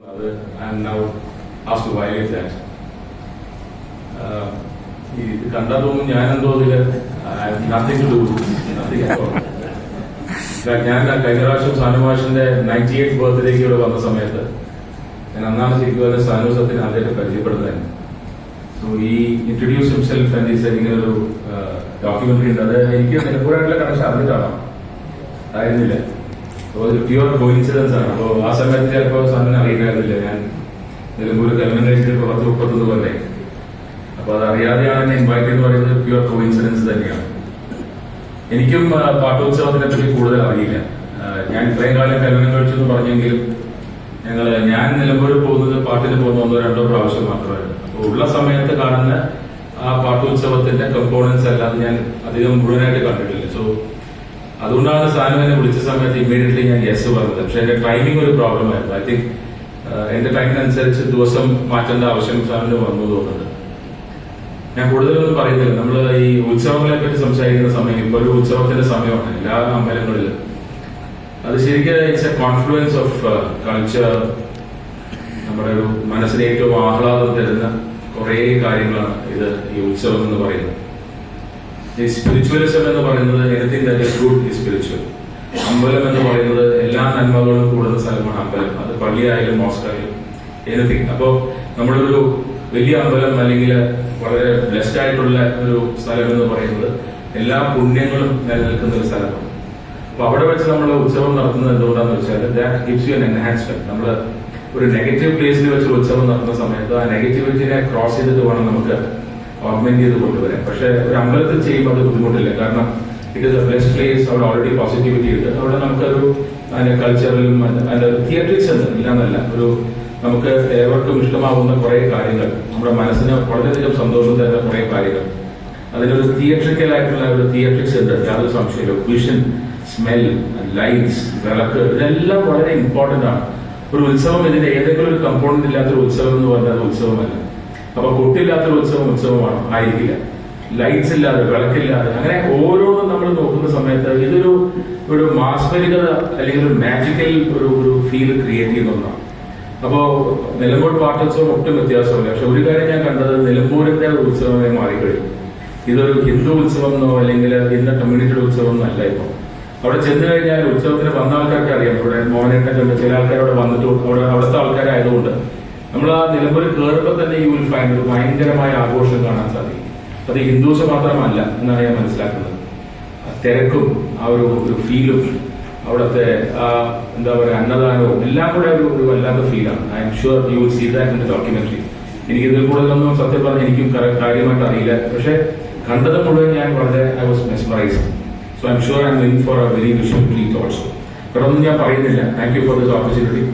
I am now asked to violate that. ഇത് കണ്ടാൽ തോന്നും ഞാനെന്തോ അതില് nothing to do nothing at all. ഞാൻ കഴിഞ്ഞ പ്രാവശ്യം സാനുമാഷിന്റെ 98th ബർത്ത്ഡേക്ക് ഇവിടെ വന്ന സമയത്ത് ഞാൻ അന്നാണ് ശരിക്കും സാനു സത്തിന് ആദ്യമായിട്ട് പരിചയപ്പെടുന്നത്. സോ ഈ ഇൻട്രൊഡ്യൂസ് ഹിംസെൽഫ് ആൻഡ് ഈസ് ഇങ്ങനെ ഒരു ഡോക്യുമെന്ററി ഉണ്ട്. അത് എനിക്ക് നിലമ്പൂരായിട്ടുള്ള കണക്ഷൻ അറിഞ്ഞിട്ടാണോ ആയിരുന്നില്ല. അപ്പോൾ ഒരു പ്യുവർ കോയിൻസിഡൻസ് ആണ്. അപ്പോൾ ആ സമയത്ത് ചിലപ്പോൾ സാറിന് അറിയില്ലായിരുന്നില്ല ഞാൻ നിലമ്പൂർ കല്യാണം കഴിച്ചിട്ട് 10-31 കൊല്ലേ. അപ്പൊ അത് അറിയാതെയാണ് എന്നെ ഇൻവൈറ്റ് എന്ന് പറയുന്നത് പ്യുവർ കോയിൻസിഡൻസ് തന്നെയാണ്. എനിക്കും പാട്ടോത്സവത്തിനെ പറ്റി കൂടുതൽ അറിയില്ല. ഞാൻ ഇത്രയും കാലം കല്യാണം കഴിച്ചു എന്ന് പറഞ്ഞെങ്കിലും ഞാൻ നിലമ്പൂർ പോകുന്നത് പാട്ടിന് പോകുന്ന 1-2 പ്രാവശ്യം മാത്രമായിരുന്നു. അപ്പോൾ ഉള്ള സമയത്ത് കാണുന്ന ആ പാട്ടോത്സവത്തിന്റെ കമ്പോണൻസ് അല്ലാതെ ഞാൻ അധികം മുഴുവനായിട്ട് കണ്ടിട്ടില്ല. സോ അതുകൊണ്ടാണ് സാനു എന്നെ വിളിച്ച സമയത്ത് ഇമ്മീഡിയറ്റ്ലി ഞാൻ യെസ് പറഞ്ഞത്. പക്ഷെ എന്റെ ടൈമിംഗ് ഒരു പ്രോബ്ലം ആയിരുന്നു. ഐ തിങ്ക് എന്റെ ടൈമിനനുസരിച്ച് ദിവസം മാറ്റേണ്ട ആവശ്യം സാറിന് വന്നു തോന്നുന്നുണ്ട്. ഞാൻ കൂടുതലൊന്നും പറയുന്നില്ല. നമ്മൾ ഈ ഉത്സവങ്ങളെ പറ്റി സംസാരിക്കുന്ന സമയം ഇപ്പൊ ഒരു ഉത്സവത്തിന്റെ സമയമാണ് എല്ലാ അമ്പലങ്ങളിലും. അത് ശരിക്കും it's A confluence of culture. നമ്മുടെ ഒരു മനസ്സിന് ഏറ്റവും ആഹ്ലാദം തരുന്ന കുറെ കാര്യങ്ങളാണ് ഇത് ഈ ഉത്സവം എന്ന് പറയുന്നത്. ഈ സ്പിരിച്വലിസം എന്ന് പറയുന്നത് anything that is good is spiritual. അമ്പലം എന്ന് പറയുന്നത് എല്ലാ നന്മകളും കൂടുന്ന സ്ഥലമാണ് അമ്പലം. അത് പള്ളിയായാലും മോസ്കായാലും എനിത്തിങ്. അപ്പോ നമ്മളൊരു വലിയ അമ്പലം അല്ലെങ്കിൽ വളരെ ബ്ലെസ്ഡ് ആയിട്ടുള്ള ഒരു സ്ഥലം എന്ന് പറയുന്നത് എല്ലാ പുണ്യങ്ങളും നിലനിൽക്കുന്ന ഒരു സ്ഥലമാണ്. അപ്പൊ അവിടെ വെച്ച് നമ്മൾ ഉത്സവം നടത്തുന്നത് എന്തുകൊണ്ടാന്ന് വെച്ചാൽ that gives you an enhancement. നമ്മൾ ഒരു നെഗറ്റീവ് പ്ലേസിൽ വെച്ച് ഉത്സവം നടത്തുന്ന സമയത്ത് ആ നെഗറ്റിവിറ്റിനെ ക്രോസ് ചെയ്തിട്ട് വേണം നമുക്ക് ഓഗ്മെന്റ് ചെയ്ത് കൊണ്ടുവരാൻ. പക്ഷെ ഒരു അമ്പലത്തിൽ ചെയ്യുമ്പോൾ അത് ബുദ്ധിമുട്ടില്ല. കാരണം it is A best place. അവിടെ ഓൾറെഡി പോസിറ്റിവിറ്റി ഉണ്ട്. അവിടെ നമുക്കൊരു അതിന്റെ കൾച്ചറിലും അതിന്റെ തിയേറ്ററിക്സ് ഉണ്ട്. ഇല്ലാന്നല്ല, ഒരു നമുക്ക് ഏവർക്കും ഇഷ്ടമാവുന്ന കുറെ കാര്യങ്ങൾ, നമ്മുടെ മനസ്സിന് വളരെയധികം സന്തോഷം തരുന്ന കുറെ കാര്യങ്ങൾ, അതിനൊരു തിയേറ്ററിക്കൽ ആയിട്ടുള്ള ഒരു തിയേറ്ററിക്സ് ഉണ്ട്, യാതൊരു സംശയമില്ല. വിഷൻ, സ്മെൽ, ലൈറ്റ്സ്, വിളക്ക്, ഇതെല്ലാം വളരെ ഇമ്പോർട്ടന്റ് ആണ്. ഒരു ഉത്സവം ഇതിന്റെ ഏതെങ്കിലും ഒരു കമ്പോണന്റ് ഇല്ലാത്തൊരു ഉത്സവം എന്ന് പറഞ്ഞാൽ ഉത്സവമല്ല. അപ്പൊ കൊട്ടില്ലാത്തൊരു ഉത്സവം ഉത്സവമാണ് ആയിരിക്കില്ല. ലൈറ്റ്സ് ഇല്ലാതെ, വിളക്കില്ലാതെ, അങ്ങനെ ഓരോന്നും നമ്മൾ നോക്കുന്ന സമയത്ത് ഇതൊരു മാസ്മരികത അല്ലെങ്കിൽ ഒരു മാജിക്കൽ ഒരു ഫീൽ ക്രിയേറ്റ് ചെയ്യുന്ന ഒന്നാണ്. അപ്പോ നിലമ്പൂർ പാട്ടോത്സവം ഒട്ടും വ്യത്യാസമില്ല. പക്ഷെ ഒരു കാര്യം ഞാൻ കണ്ടത് നിലമ്പൂരിന്റെ ഉത്സവമായി മാറിക്കഴിഞ്ഞു. ഇതൊരു ഹിന്ദു ഉത്സവം എന്നോ അല്ലെങ്കിൽ ഹിന്ദു കമ്മ്യൂണിറ്റിയുടെ ഉത്സവം എന്നല്ല. ഇപ്പൊ അവിടെ ചെന്ന് കഴിഞ്ഞാൽ ഉത്സവത്തിന് വന്ന ആൾക്കാർക്ക് അറിയാം. ഇവിടെ മോഹനേട്ടൊക്കെ ചില ആൾക്കാർ അവിടെ വന്നിട്ട് അവിടുത്തെ ആൾക്കാരായതുകൊണ്ട് നമ്മൾ ആ നിലമ്പൂർ കയറുമ്പോൾ തന്നെ യു വിൽ ഫൈൻഡ് ഒരു ഭയങ്കരമായ ആഘോഷം കാണാൻ സാധിക്കും. അത് ഹിന്ദുസ് മാത്രമല്ല എന്നാണ് ഞാൻ മനസ്സിലാക്കുന്നത്. തിരക്കും ആ ഒരു ഫീലും അവിടുത്തെ എന്താ പറയുക അന്നദാനവും എല്ലാം കൂടെ ഒരു വല്ലാത്ത ഫീലാണ്. I'm sure you will see that in the documentary. എനിക്ക് ഇതിൽ കൂടുതലൊന്നും സത്യം പറഞ്ഞാൽ എനിക്കും കാര്യമായിട്ട് അറിയില്ല. പക്ഷെ കണ്ടത് മുഴുവൻ ഞാൻ വളരെ I was mesmerised. So I'm sure I'm in for a very visual treat also. ഇവിടെ ഒന്നും ഞാൻ പറയുന്നില്ല. Thank you for this opportunity.